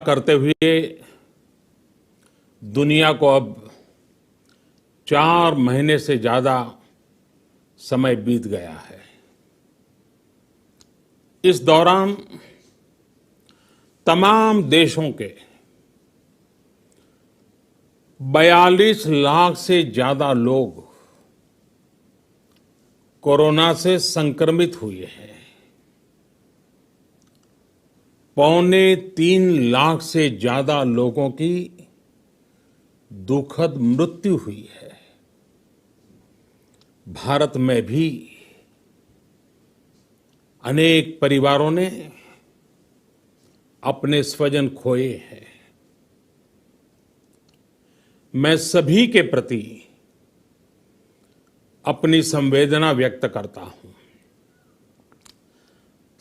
करते हुए दुनिया को अब 4 महीने से ज्यादा समय बीत गया है। इस दौरान तमाम देशों के 42 लाख से ज्यादा लोग कोरोना से संक्रमित हुए हैं। 2.25 लाख से ज्यादा लोगों की दुखद मृत्यु हुई है। भारत में भी अनेक परिवारों ने अपने स्वजन खोए हैं। मैं सभी के प्रति अपनी संवेदना व्यक्त करता हूं।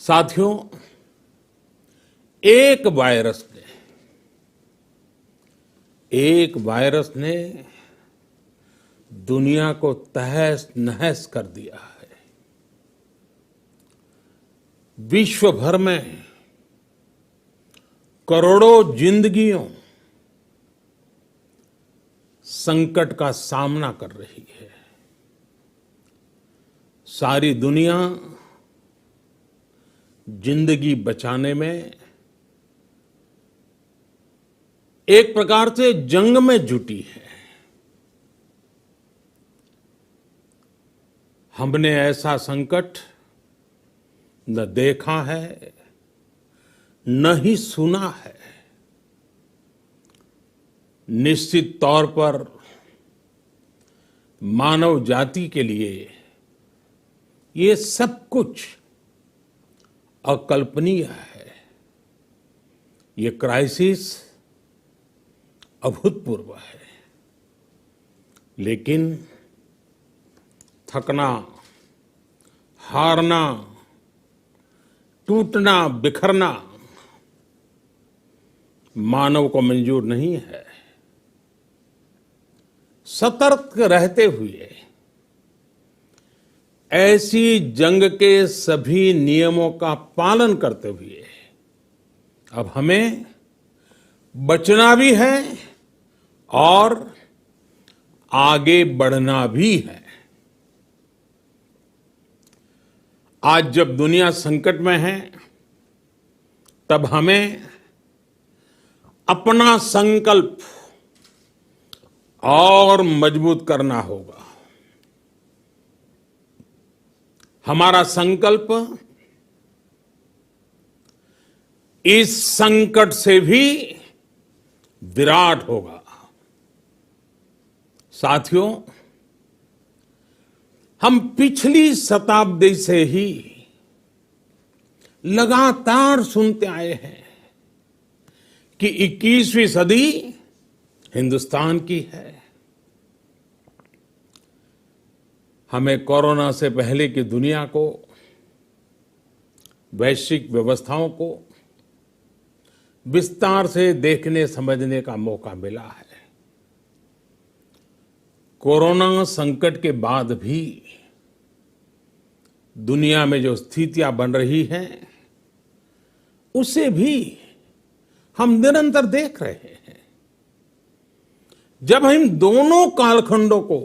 साथियों, एक वायरस ने दुनिया को तहस नहस कर दिया है। विश्व भर में करोड़ों जिंदगियों संकट का सामना कर रही है। सारी दुनिया जिंदगी बचाने में एक प्रकार से जंग में जुटी है। हमने ऐसा संकट न देखा है, न ही सुना है। निश्चित तौर पर मानव जाति के लिए ये सब कुछ अकल्पनीय है। ये क्राइसिस अभूतपूर्व है। लेकिन थकना, हारना, टूटना, बिखरना मानव को मंजूर नहीं है। सतर्क रहते हुए ऐसी जंग के सभी नियमों का पालन करते हुए अब हमें बचना भी है और आगे बढ़ना भी है। आज जब दुनिया संकट में है, तब हमें अपना संकल्प और मजबूत करना होगा। हमारा संकल्प इस संकट से भी विराट होगा। साथियों, हम पिछली शताब्दी से ही लगातार सुनते आए हैं कि 21वीं सदी हिंदुस्तान की है। हमें कोरोना से पहले की दुनिया को, वैश्विक व्यवस्थाओं को विस्तार से देखने समझने का मौका मिला है। कोरोना संकट के बाद भी दुनिया में जो स्थितियां बन रही हैं, उसे भी हम निरंतर देख रहे हैं। जब हम दोनों कालखंडों को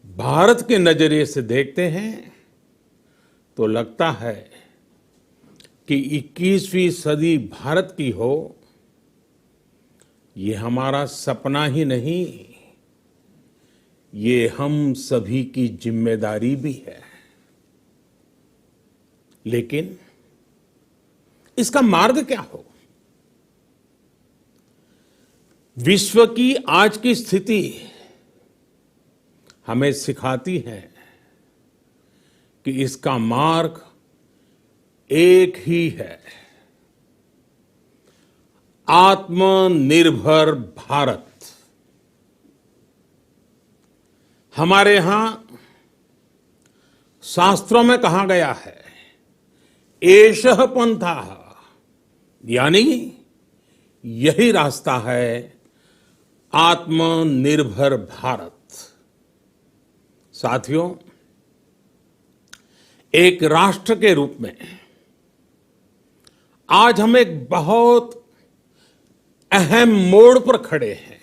भारत के नजरिए से देखते हैं, तो लगता है कि 21वीं सदी भारत की हो, ये हमारा सपना ही नहीं, ये हम सभी की जिम्मेदारी भी है। लेकिन इसका मार्ग क्या हो? विश्व की आज की स्थिति हमें सिखाती है कि इसका मार्ग एक ही है, आत्मनिर्भर भारत। हमारे यहां शास्त्रों में कहा गया है, एषः पंथः, यानी यही रास्ता है आत्मनिर्भर भारत। साथियों, एक राष्ट्र के रूप में आज हम एक बहुत अहम मोड़ पर खड़े हैं।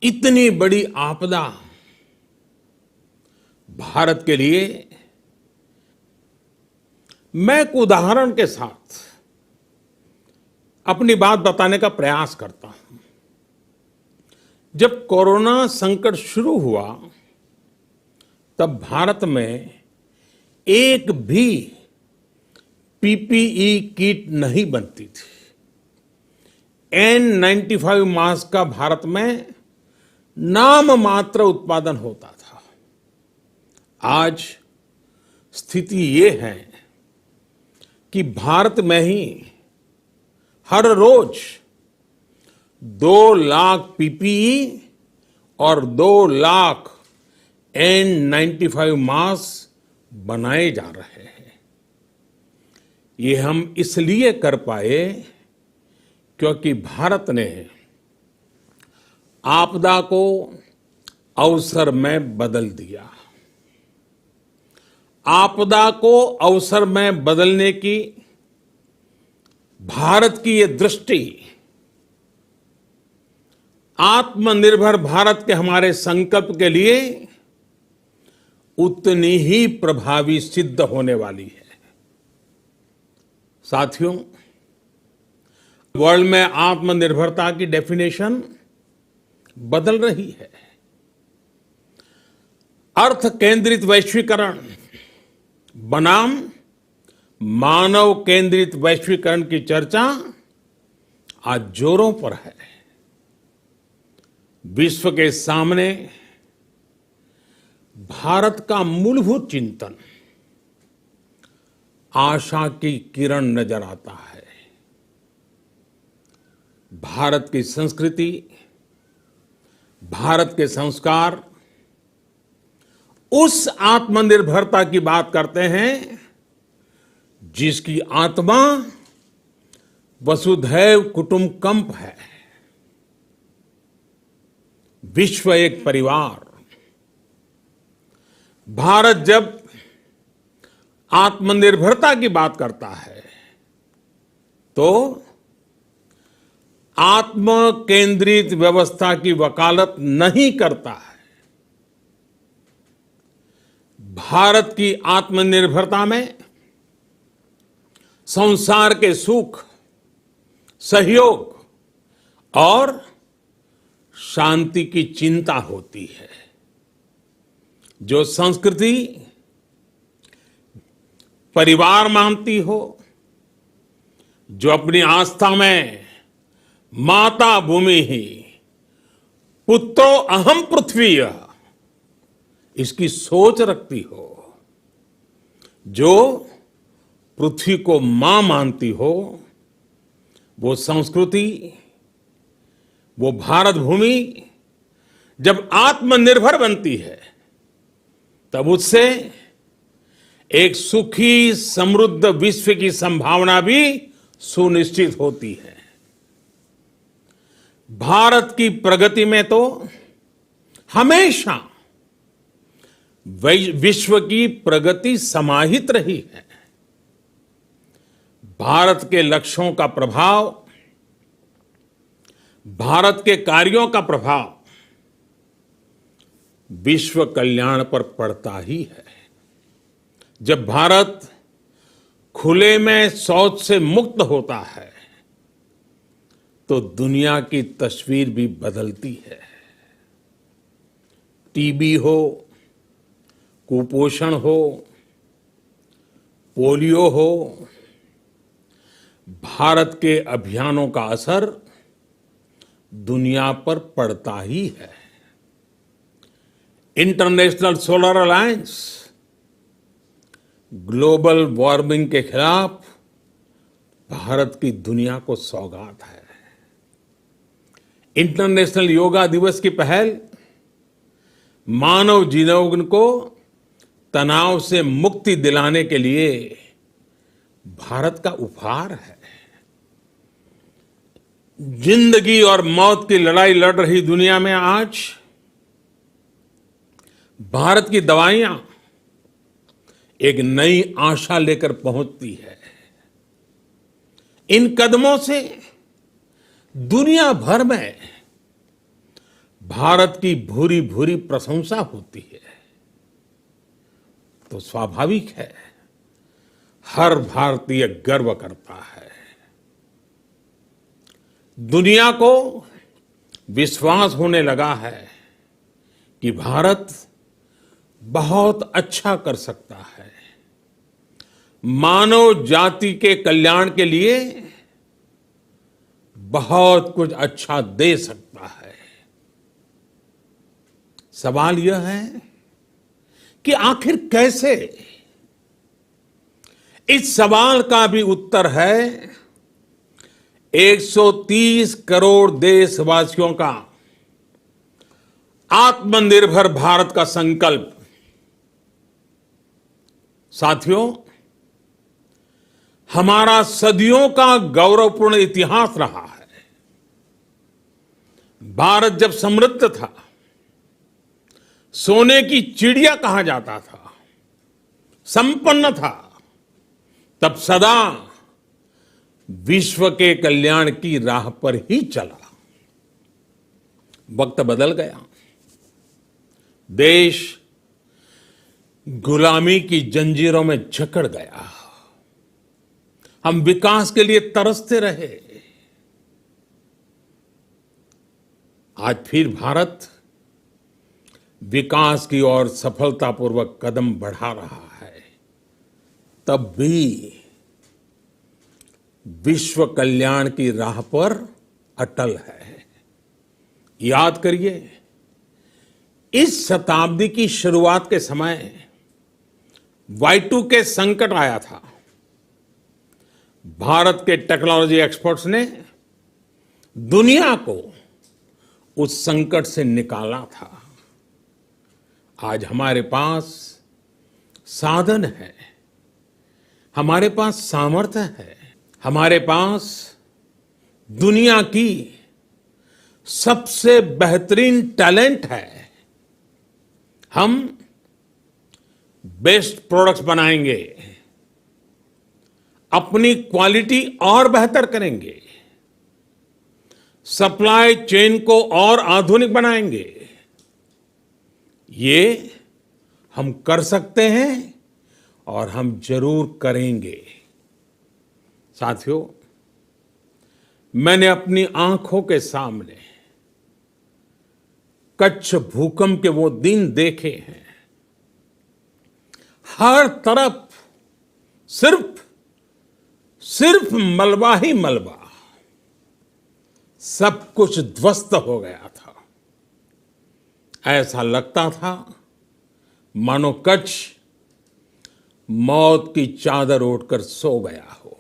इतनी बड़ी आपदा भारत के लिए, मैं एक उदाहरण के साथ अपनी बात बताने का प्रयास करता हूं। जब कोरोना संकट शुरू हुआ, तब भारत में एक भी पीपीई किट नहीं बनती थी। N95 मास्क का भारत में नाम मात्र उत्पादन होता था। आज स्थिति ये है कि भारत में ही हर रोज 2 लाख पीपीई और 2 लाख N95 मास्क बनाए जा रहे हैं। ये हम इसलिए कर पाए क्योंकि भारत ने आपदा को अवसर में बदल दिया। आपदा को अवसर में बदलने की भारत की ये दृष्टि आत्मनिर्भर भारत के हमारे संकल्प के लिए उतनी ही प्रभावी सिद्ध होने वाली है। साथियों, वर्ल्ड में आत्मनिर्भरता की डेफिनेशन बदल रही है। अर्थ केंद्रित वैश्वीकरण बनाम मानव केंद्रित वैश्वीकरण की चर्चा आज जोरों पर है। विश्व के सामने भारत का मूलभूत चिंतन आशा की किरण नजर आता है। भारत की संस्कृति, भारत के संस्कार उस आत्मनिर्भरता की बात करते हैं जिसकी आत्मा वसुधैव कुटुंबकम है। विश्व एक परिवार। भारत जब आत्मनिर्भरता की बात करता है तो आत्म केंद्रित व्यवस्था की वकालत नहीं करता है। भारत की आत्मनिर्भरता में संसार के सुख, सहयोग और शांति की चिंता होती है। जो संस्कृति परिवार मानती हो, जो अपनी आस्था में माता भूमि ही पुत्रो अहम पृथ्वी इसकी सोच रखती हो, जो पृथ्वी को मां मानती हो, वो संस्कृति, वो भारत भूमि जब आत्मनिर्भर बनती है तब उससे एक सुखी समृद्ध विश्व की संभावना भी सुनिश्चित होती है। भारत की प्रगति में तो हमेशा विश्व की प्रगति समाहित रही है। भारत के लक्ष्यों का प्रभाव, भारत के कार्यों का प्रभाव विश्व कल्याण पर पड़ता ही है। जब भारत खुले में शौच से मुक्त होता है तो दुनिया की तस्वीर भी बदलती है। टीबी हो, कुपोषण हो, पोलियो हो, भारत के अभियानों का असर दुनिया पर पड़ता ही है। International solar alliance global warming के खिलाफ भारत की दुनिया को सौगात है। इंटरनेशनल योगा दिवस की पहल मानव जीवन को तनाव से मुक्ति दिलाने के लिए भारत का उपहार है। जिंदगी और मौत की लड़ाई लड़ रही दुनिया में आज भारत की दवाइयां एक नई आशा लेकर पहुंचती है। इन कदमों से दुनिया भर में भारत की भूरी भूरी प्रशंसा होती है। तो स्वाभाविक है, हर भारतीय गर्व करता है। दुनिया को विश्वास होने लगा है कि भारत बहुत अच्छा कर सकता है, मानव जाति के कल्याण के लिए बहुत कुछ अच्छा दे सकता है। सवाल यह है कि आखिर कैसे? इस सवाल का भी उत्तर है 130 करोड़ देशवासियों का आत्मनिर्भर भारत का संकल्प। साथियों, हमारा सदियों का गौरवपूर्ण इतिहास रहा है। भारत जब समृद्ध था, सोने की चिड़िया कहा जाता था, संपन्न था, तब सदा विश्व के कल्याण की राह पर ही चला। वक्त बदल गया, देश गुलामी की जंजीरों में जकड़ गया। हम विकास के लिए तरसते रहे। आज फिर भारत विकास की ओर सफलतापूर्वक कदम बढ़ा रहा है। तब भी विश्व कल्याण की राह पर अटल है। याद करिए, इस शताब्दी की शुरुआत के समय Y2K संकट आया था। भारत के टेक्नोलॉजी एक्सपर्ट्स ने दुनिया को उस संकट से निकाला था। आज हमारे पास साधन है, हमारे पास सामर्थ्य है, हमारे पास दुनिया की सबसे बेहतरीन टैलेंट है। हम बेस्ट प्रोडक्ट्स बनाएंगे, अपनी क्वालिटी और बेहतर करेंगे, सप्लाई चेन को और आधुनिक बनाएंगे। ये हम कर सकते हैं और हम जरूर करेंगे। साथियों, मैंने अपनी आंखों के सामने कच्छ भूकंप के वो दिन देखे हैं। हर तरफ सिर्फ मलबा ही मलबा, सब कुछ ध्वस्त हो गया था। ऐसा लगता था मानो कच्छ मौत की चादर ओढ़कर सो गया हो।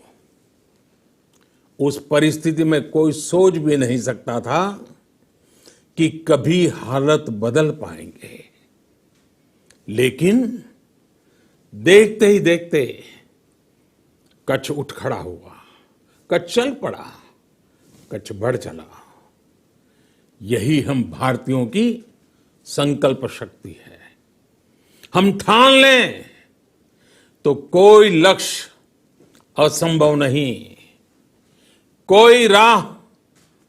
उस परिस्थिति में कोई सोच भी नहीं सकता था कि कभी हालत बदल पाएंगे। लेकिन देखते ही देखते कच्छ उठ खड़ा हुआ, कच्छ चल पड़ा, कच्छ बढ़ चला। यही हम भारतीयों की संकल्प शक्ति है। हम ठान लें तो कोई लक्ष्य असंभव नहीं, कोई राह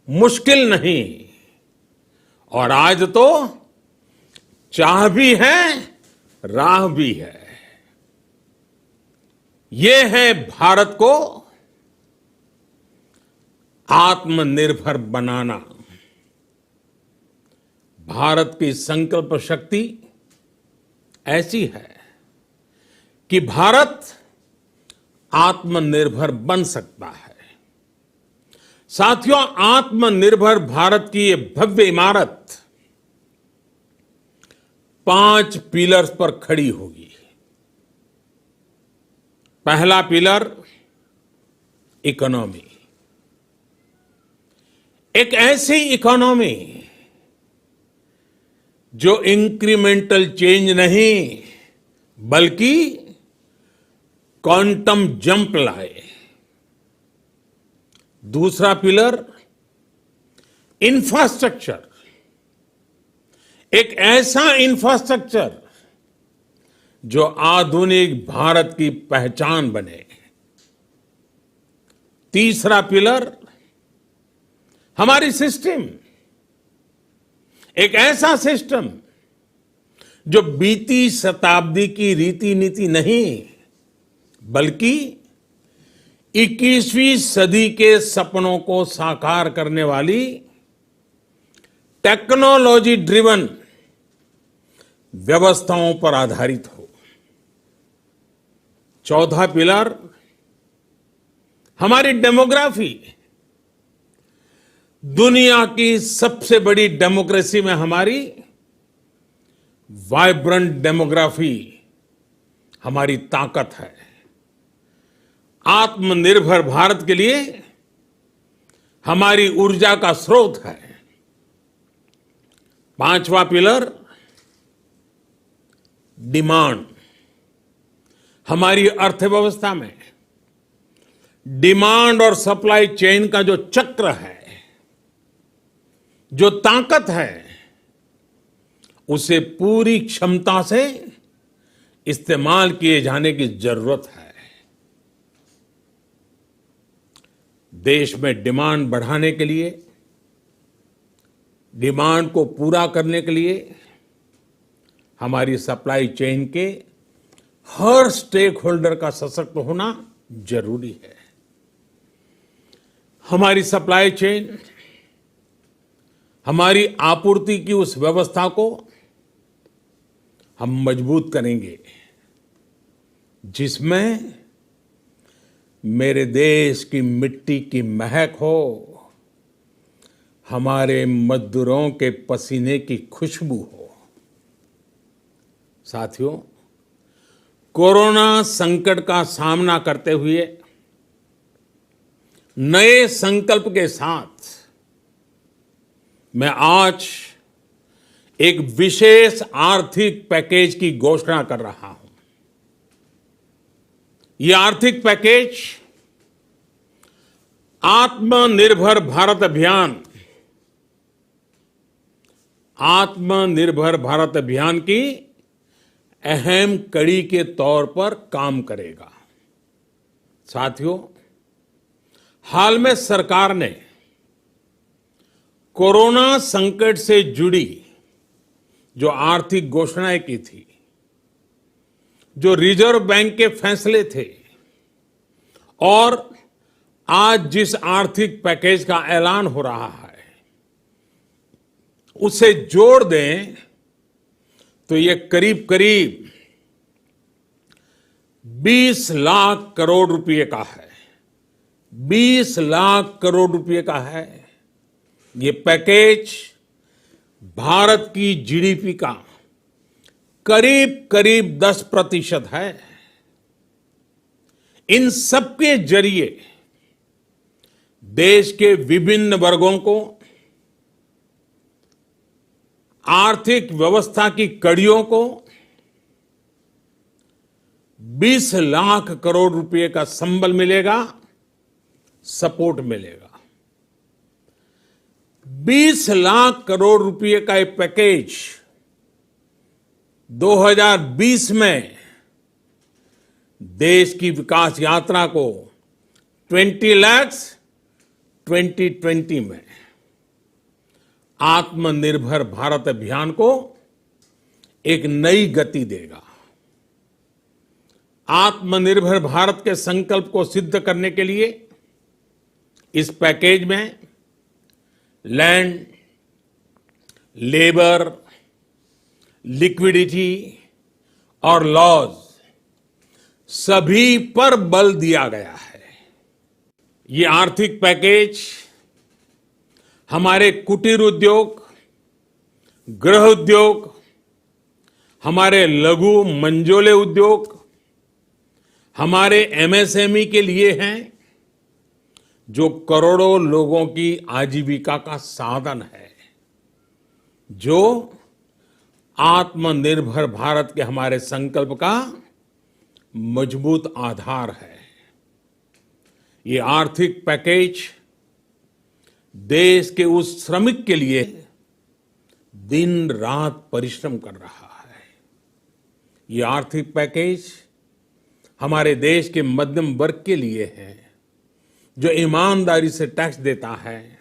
मुश्किल नहीं। और आज तो चाह भी है, राह भी है। ये है भारत को आत्मनिर्भर बनाना। भारत की संकल्प शक्ति ऐसी है कि भारत आत्मनिर्भर बन सकता है। साथियों, आत्मनिर्भर भारत की ये भव्य इमारत 5 पिलर्स पर खड़ी होगी। पहला पिलर इकोनॉमी। एक ऐसी इकोनॉमी जो इंक्रीमेंटल चेंज नहीं बल्कि क्वांटम जंप लाए। दूसरा पिलर इंफ्रास्ट्रक्चर। एक ऐसा इंफ्रास्ट्रक्चर जो आधुनिक भारत की पहचान बने। तीसरा पिलर हमारी सिस्टम, एक ऐसा सिस्टम जो बीती शताब्दी की रीति नीति नहीं बल्कि 21वीं सदी के सपनों को साकार करने वाली टेक्नोलॉजी ड्रिवन व्यवस्थाओं पर आधारित हो। चौथा पिलर हमारी डेमोग्राफी, दुनिया की सबसे बड़ी डेमोक्रेसी में हमारी वाइब्रेंट डेमोग्राफी हमारी ताकत है। आत्मनिर्भर भारत के लिए हमारी ऊर्जा का स्रोत है। पांचवा पिलर डिमांड, हमारी अर्थव्यवस्था में डिमांड और सप्लाई चेन का जो चक्र है, जो ताकत है, उसे पूरी क्षमता से इस्तेमाल किए जाने की जरूरत है। देश में डिमांड बढ़ाने के लिए, डिमांड को पूरा करने के लिए हमारी सप्लाई चेन के हर स्टेक होल्डर का सशक्त होना जरूरी है। हमारी सप्लाई चेन, हमारी आपूर्ति की उस व्यवस्था को हम मजबूत करेंगे जिसमें मेरे देश की मिट्टी की महक हो, हमारे मजदूरों के पसीने की खुशबू हो। साथियों, कोरोना संकट का सामना करते हुए नए संकल्प के साथ मैं आज एक विशेष आर्थिक पैकेज की घोषणा कर रहा हूं। यह आर्थिक पैकेज आत्मनिर्भर भारत अभियान, आत्मनिर्भर भारत अभियान की अहम कड़ी के तौर पर काम करेगा। साथियों, हाल में सरकार ने कोरोना संकट से जुड़ी जो आर्थिक घोषणाएं की थी, जो रिजर्व बैंक के फैसले थे और आज जिस आर्थिक पैकेज का ऐलान हो रहा है, उसे जोड़ दें तो ये करीब करीब 20 लाख करोड़ रुपए का है। 20 लाख करोड़ रुपए का है। ये पैकेज भारत की जीडीपी का करीब करीब 10% है। इन सबके जरिए देश के विभिन्न वर्गों को आर्थिक व्यवस्था की कड़ियों को 20 लाख करोड़ रुपए का संबल मिलेगा, सपोर्ट मिलेगा। 20 लाख करोड़ रुपए का एक पैकेज 2020 में देश की विकास यात्रा को 20 लाख 2020 में आत्मनिर्भर भारत अभियान को एक नई गति देगा। आत्मनिर्भर भारत के संकल्प को सिद्ध करने के लिए इस पैकेज में लैंड, लेबर, लिक्विडिटी और लॉज सभी पर बल दिया गया है। ये आर्थिक पैकेज हमारे कुटीर उद्योग, गृह उद्योग, हमारे लघु मंझोले उद्योग, हमारे एमएसएमई के लिए हैं, जो करोड़ों लोगों की आजीविका का साधन है, जो आत्मनिर्भर भारत के हमारे संकल्प का मजबूत आधार है। ये आर्थिक पैकेज देश के उस श्रमिक के लिए दिन रात परिश्रम कर रहा है। ये आर्थिक पैकेज हमारे देश के मध्यम वर्ग के लिए है, जो ईमानदारी से टैक्स देता है,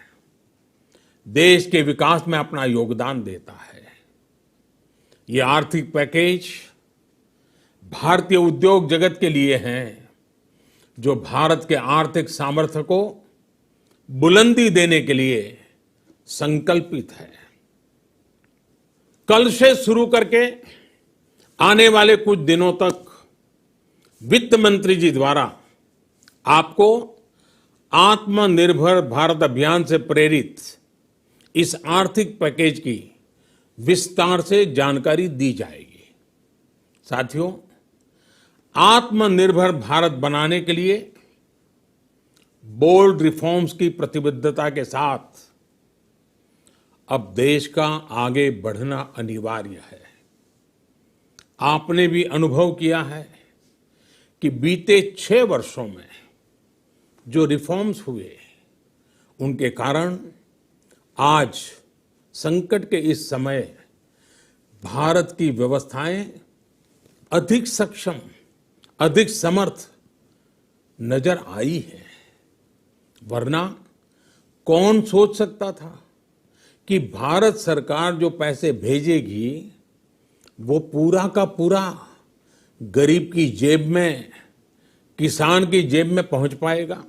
देश के विकास में अपना योगदान देता है। ये आर्थिक पैकेज भारतीय उद्योग जगत के लिए हैं, जो भारत के आर्थिक सामर्थ्य को बुलंदी देने के लिए संकल्पित है। कल से शुरू करके आने वाले कुछ दिनों तक वित्त मंत्री जी द्वारा आपको आत्मनिर्भर भारत अभियान से प्रेरित इस आर्थिक पैकेज की विस्तार से जानकारी दी जाएगी। साथियों, आत्मनिर्भर भारत बनाने के लिए बोल्ड रिफॉर्म्स की प्रतिबद्धता के साथ अब देश का आगे बढ़ना अनिवार्य है। आपने भी अनुभव किया है कि बीते 6 वर्षों में जो रिफॉर्म्स हुए, उनके कारण आज संकट के इस समय भारत की व्यवस्थाएं अधिक सक्षम, अधिक समर्थ नजर आई है। वरना कौन सोच सकता था कि भारत सरकार जो पैसे भेजेगी वो पूरा का पूरा गरीब की जेब में, किसान की जेब में पहुंच पाएगा।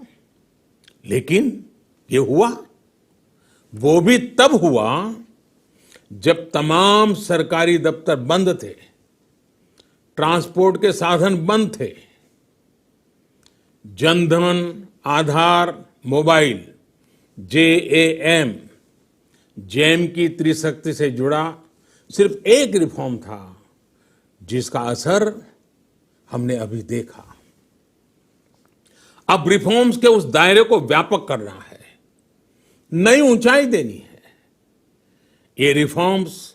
लेकिन ये हुआ। वो भी तब हुआ जब तमाम सरकारी दफ्तर बंद थे, ट्रांसपोर्ट के साधन बंद थे। जनधन, आधार, मोबाइल, जेम की त्रिशक्ति से जुड़ा सिर्फ एक रिफॉर्म था जिसका असर हमने अभी देखा। अब रिफॉर्म्स के उस दायरे को व्यापक करना है, नई ऊंचाई देनी है। ये रिफॉर्म्स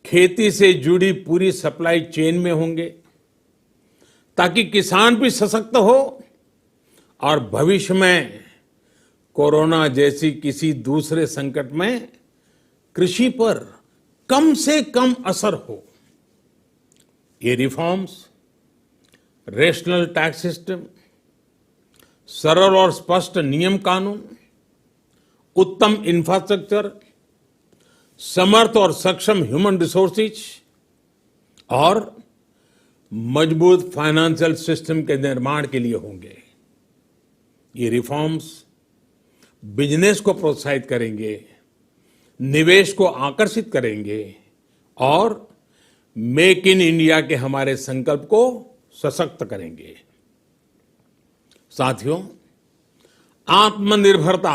खेती से जुड़ी पूरी सप्लाई चेन में होंगे ताकि किसान भी सशक्त हो और भविष्य में कोरोना जैसी किसी दूसरे संकट में कृषि पर कम से कम असर हो। ये रिफॉर्म्स रेशनल टैक्स सिस्टम, सरल और स्पष्ट नियम कानून, उत्तम इंफ्रास्ट्रक्चर, समर्थ और सक्षम ह्यूमन रिसोर्सेज और मजबूत फाइनेंशियल सिस्टम के निर्माण के लिए होंगे। ये रिफॉर्म्स बिजनेस को प्रोत्साहित करेंगे, निवेश को आकर्षित करेंगे और मेक इन इंडिया के हमारे संकल्प को सशक्त करेंगे। साथियों, आत्मनिर्भरता,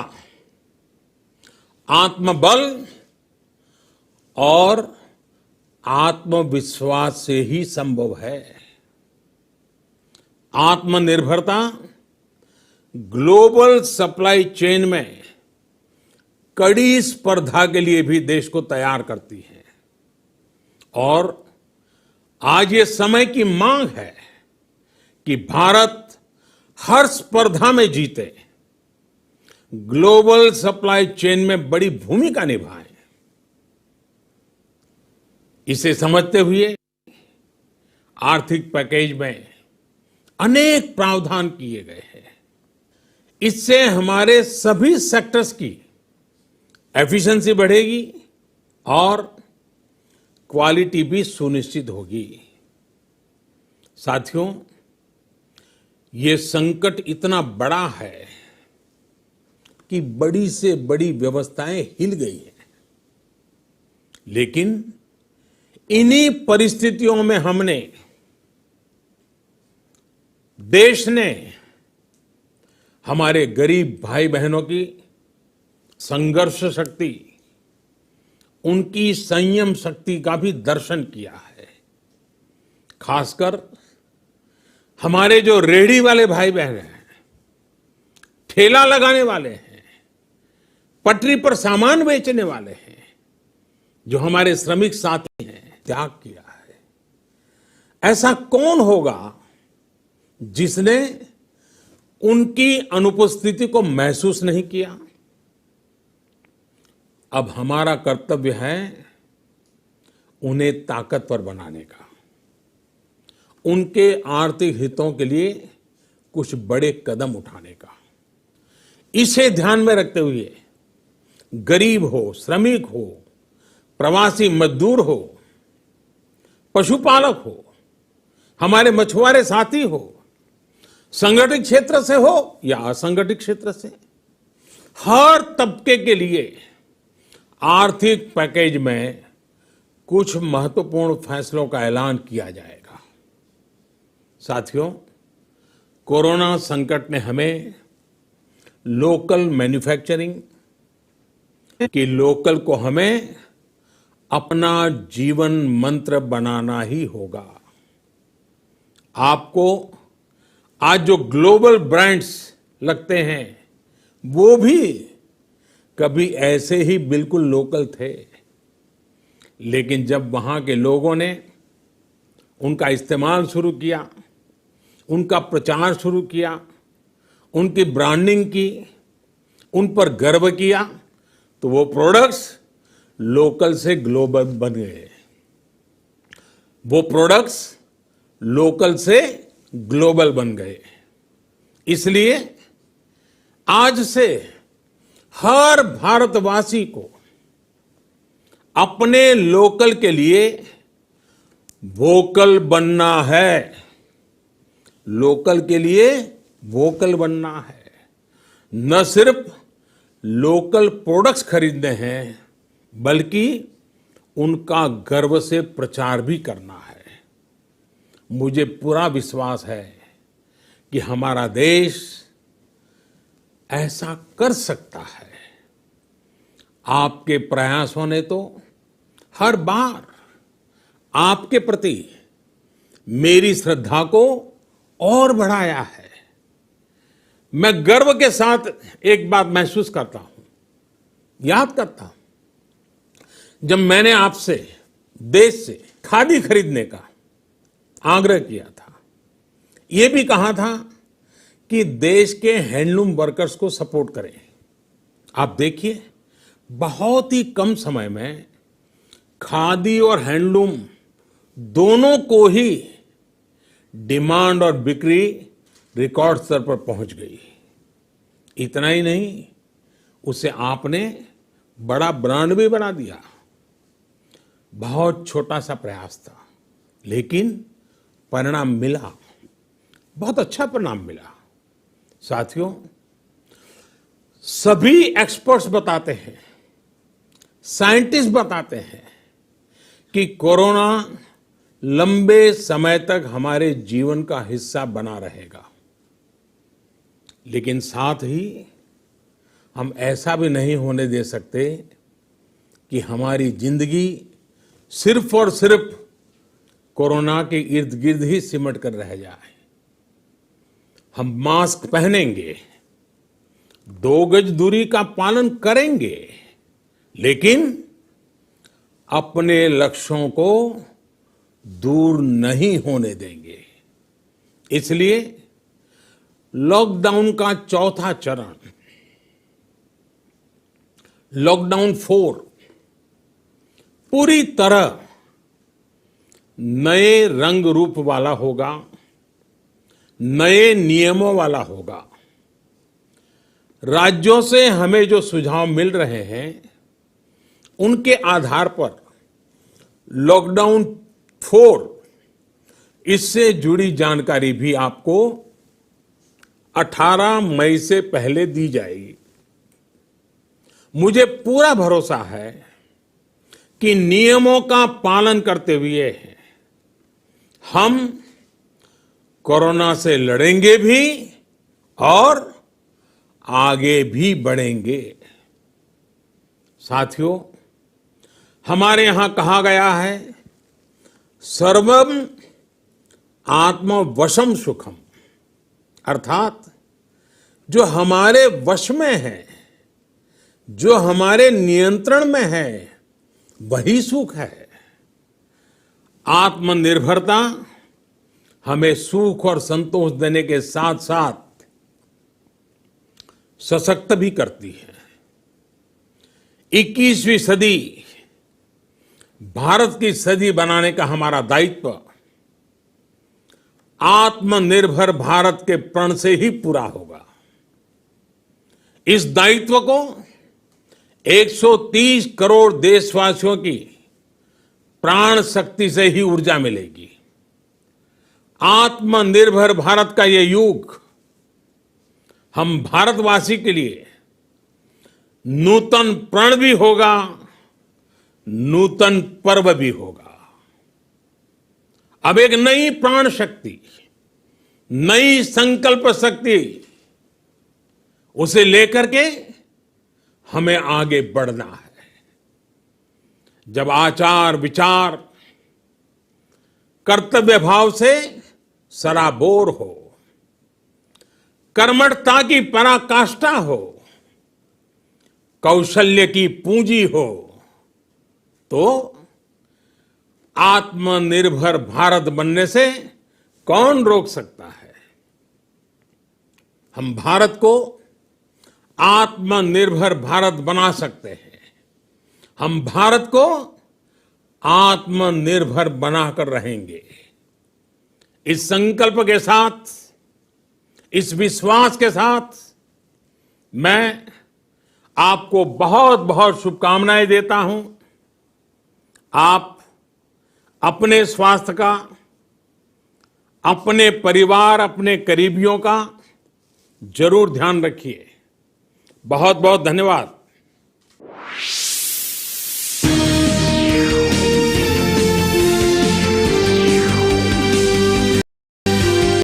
आत्मबल और आत्मविश्वास से ही संभव है। आत्मनिर्भरता ग्लोबल सप्लाई चेन में कड़ी स्पर्धा के लिए भी देश को तैयार करती है और आज ये समय की मांग है कि भारत हर स्पर्धा में जीते, ग्लोबल सप्लाई चेन में बड़ी भूमिका निभाए। इसे समझते हुए आर्थिक पैकेज में अनेक प्रावधान किए गए हैं। इससे हमारे सभी सेक्टर्स की एफिशिएंसी बढ़ेगी और क्वालिटी भी सुनिश्चित होगी। साथियों, ये संकट इतना बड़ा है कि बड़ी से बड़ी व्यवस्थाएं हिल गई हैं। लेकिन इन्हीं परिस्थितियों में हमने, देश ने हमारे गरीब भाई बहनों की संघर्ष शक्ति, उनकी संयम शक्ति का भी दर्शन किया है। खासकर हमारे जो रेहड़ी वाले भाई बहन हैं, ठेला लगाने वाले हैं, पटरी पर सामान बेचने वाले हैं, जो हमारे श्रमिक साथी हैं, त्याग किया है। ऐसा कौन होगा जिसने उनकी अनुपस्थिति को महसूस नहीं किया? अब हमारा कर्तव्य है उन्हें ताकतवर बनाने का, उनके आर्थिक हितों के लिए कुछ बड़े कदम उठाने का। इसे ध्यान में रखते हुए गरीब हो, श्रमिक हो, प्रवासी मजदूर हो, पशुपालक हो, हमारे मछुआरे साथी हो, संगठित क्षेत्र से हो या असंगठित क्षेत्र से, हर तबके के लिए आर्थिक पैकेज में कुछ महत्वपूर्ण फैसलों का ऐलान किया जाएगा। साथियों, कोरोना संकट ने हमें लोकल मैन्युफैक्चरिंग की लोकल को हमें अपना जीवन मंत्र बनाना ही होगा। आपको आज जो ग्लोबल ब्रांड्स लगते हैं वो भी कभी ऐसे ही बिल्कुल लोकल थे, लेकिन जब वहां के लोगों ने उनका इस्तेमाल शुरू किया, उनका प्रचार शुरू किया, उनकी ब्रांडिंग की, उन पर गर्व किया, तो वो प्रोडक्ट्स लोकल से ग्लोबल बन गए। वो प्रोडक्ट्स लोकल से ग्लोबल बन गए। इसलिए आज से हर भारतवासी को अपने लोकल के लिए वोकल बनना है। लोकल के लिए वोकल बनना है। न सिर्फ लोकल प्रोडक्ट्स खरीदने हैं, बल्कि उनका गर्व से प्रचार भी करना है। मुझे पूरा विश्वास है कि हमारा देश ऐसा कर सकता है। आपके प्रयासों ने तो हर बार आपके प्रति मेरी श्रद्धा को और बढ़ाया है। मैं गर्व के साथ एक बात महसूस करता हूं, याद करता हूं, जब मैंने आपसे देश से खादी खरीदने का आग्रह किया था, यह भी कहा था कि देश के हैंडलूम वर्कर्स को सपोर्ट करें। आप देखिए, बहुत ही कम समय में खादी और हैंडलूम दोनों को ही डिमांड और बिक्री रिकॉर्ड स्तर पर पहुंच गई। इतना ही नहीं, उसे आपने बड़ा ब्रांड भी बना दिया। बहुत छोटा सा प्रयास था, लेकिन परिणाम मिला, बहुत अच्छा परिणाम मिला। साथियों, सभी एक्सपर्ट्स बताते हैं, साइंटिस्ट बताते हैं कि कोरोना लंबे समय तक हमारे जीवन का हिस्सा बना रहेगा। लेकिन साथ ही हम ऐसा भी नहीं होने दे सकते कि हमारी जिंदगी सिर्फ और सिर्फ कोरोना के इर्द गिर्द ही सिमट कर रह जाए। हम मास्क पहनेंगे, 2 गज दूरी का पालन करेंगे, लेकिन अपने लक्ष्यों को दूर नहीं होने देंगे। इसलिए लॉकडाउन का चौथा चरण, लॉकडाउन 4, पूरी तरह नए रंग रूप वाला होगा, नए नियमों वाला होगा। राज्यों से हमें जो सुझाव मिल रहे हैं, उनके आधार पर लॉकडाउन 4, इससे जुड़ी जानकारी भी आपको 18 मई से पहले दी जाएगी। मुझे पूरा भरोसा है कि नियमों का पालन करते हुए हम कोरोना से लड़ेंगे भी और आगे भी बढ़ेंगे। साथियों, हमारे यहां कहा गया है, सर्वम आत्मवशम सुखम, अर्थात जो हमारे वश में है, जो हमारे नियंत्रण में है, वही सुख है। आत्मनिर्भरता हमें सुख और संतोष देने के साथ साथ सशक्त भी करती है। 21वीं सदी भारत की सदी बनाने का हमारा दायित्व आत्मनिर्भर भारत के प्रण से ही पूरा होगा। इस दायित्व को 130 करोड़ देशवासियों की प्राण शक्ति से ही ऊर्जा मिलेगी। आत्मनिर्भर भारत का ये युग हम भारतवासी के लिए नूतन प्रण भी होगा, नूतन पर्व भी होगा। अब एक नई प्राण शक्ति, नई संकल्प शक्ति, उसे लेकर के हमें आगे बढ़ना है। जब आचार विचार कर्तव्य भाव से सराबोर हो, कर्मठता की पराकाष्ठा हो, कौशल्य की पूंजी हो, तो आत्मनिर्भर भारत बनने से कौन रोक सकता है। हम भारत को आत्मनिर्भर भारत बना सकते हैं। हम भारत को आत्मनिर्भर बनाकर रहेंगे। इस संकल्प के साथ, इस विश्वास के साथ मैं आपको बहुत बहुत शुभकामनाएं देता हूं। आप अपने स्वास्थ्य का, अपने परिवार, अपने करीबियों का जरूर ध्यान रखिए। बहुत बहुत धन्यवाद।